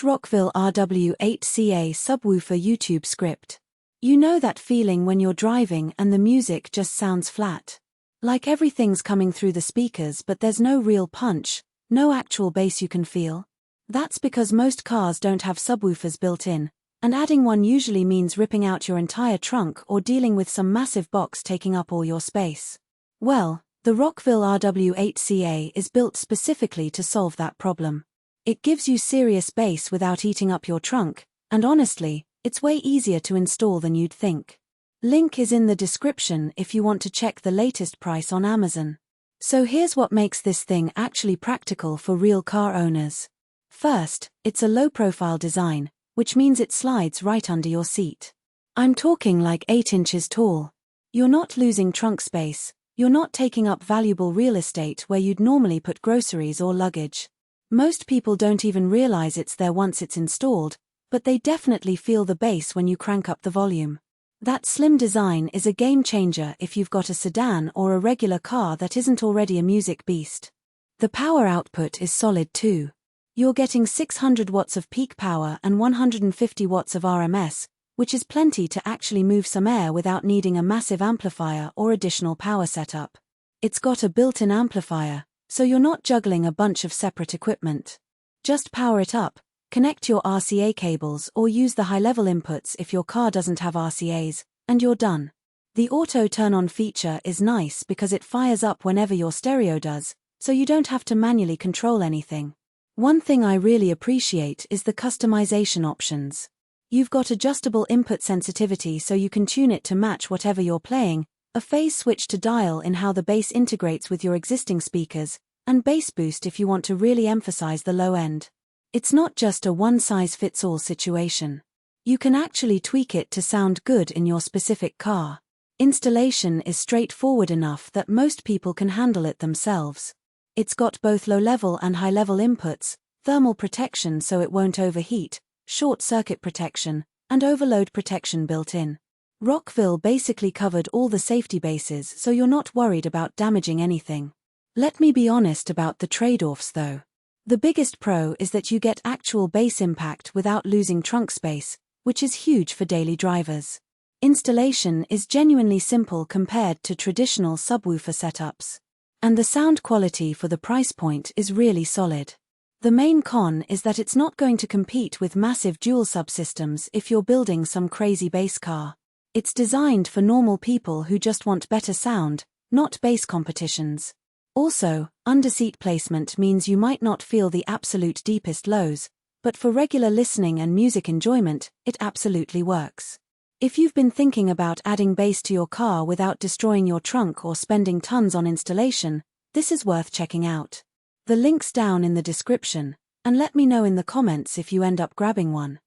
Rockville RW8CA Subwoofer YouTube script. You know that feeling when you're driving and the music just sounds flat? Like everything's coming through the speakers but there's no real punch, no actual bass you can feel? That's because most cars don't have subwoofers built in, and adding one usually means ripping out your entire trunk or dealing with some massive box taking up all your space. Well, the Rockville RW8CA is built specifically to solve that problem. It gives you serious bass without eating up your trunk, and honestly, it's way easier to install than you'd think. Link is in the description if you want to check the latest price on Amazon. So here's what makes this thing actually practical for real car owners. First, it's a low-profile design, which means it slides right under your seat. I'm talking like 8 inches tall. You're not losing trunk space, you're not taking up valuable real estate where you'd normally put groceries or luggage. Most people don't even realize it's there once it's installed, but they definitely feel the bass when you crank up the volume. That slim design is a game changer if you've got a sedan or a regular car that isn't already a music beast. The power output is solid too. You're getting 600 watts of peak power and 150 watts of RMS, which is plenty to actually move some air without needing a massive amplifier or additional power setup. It's got a built-in amplifier, so you're not juggling a bunch of separate equipment. Just power it up, connect your RCA cables or use the high-level inputs if your car doesn't have RCAs, and you're done. The auto turn-on feature is nice because it fires up whenever your stereo does, so you don't have to manually control anything. One thing I really appreciate is the customization options. You've got adjustable input sensitivity so you can tune it to match whatever you're playing, a phase switch to dial in how the bass integrates with your existing speakers, and bass boost if you want to really emphasize the low end. It's not just a one-size-fits-all situation. You can actually tweak it to sound good in your specific car. Installation is straightforward enough that most people can handle it themselves. It's got both low-level and high-level inputs, thermal protection so it won't overheat, short-circuit protection, and overload protection built in. Rockville basically covered all the safety bases so you're not worried about damaging anything. Let me be honest about the trade-offs though. The biggest pro is that you get actual bass impact without losing trunk space, which is huge for daily drivers. Installation is genuinely simple compared to traditional subwoofer setups. And the sound quality for the price point is really solid. The main con is that it's not going to compete with massive dual subsystems if you're building some crazy bass car. It's designed for normal people who just want better sound, not bass competitions. Also, under-seat placement means you might not feel the absolute deepest lows, but for regular listening and music enjoyment, it absolutely works. If you've been thinking about adding bass to your car without destroying your trunk or spending tons on installation, this is worth checking out. The link's down in the description, and let me know in the comments if you end up grabbing one.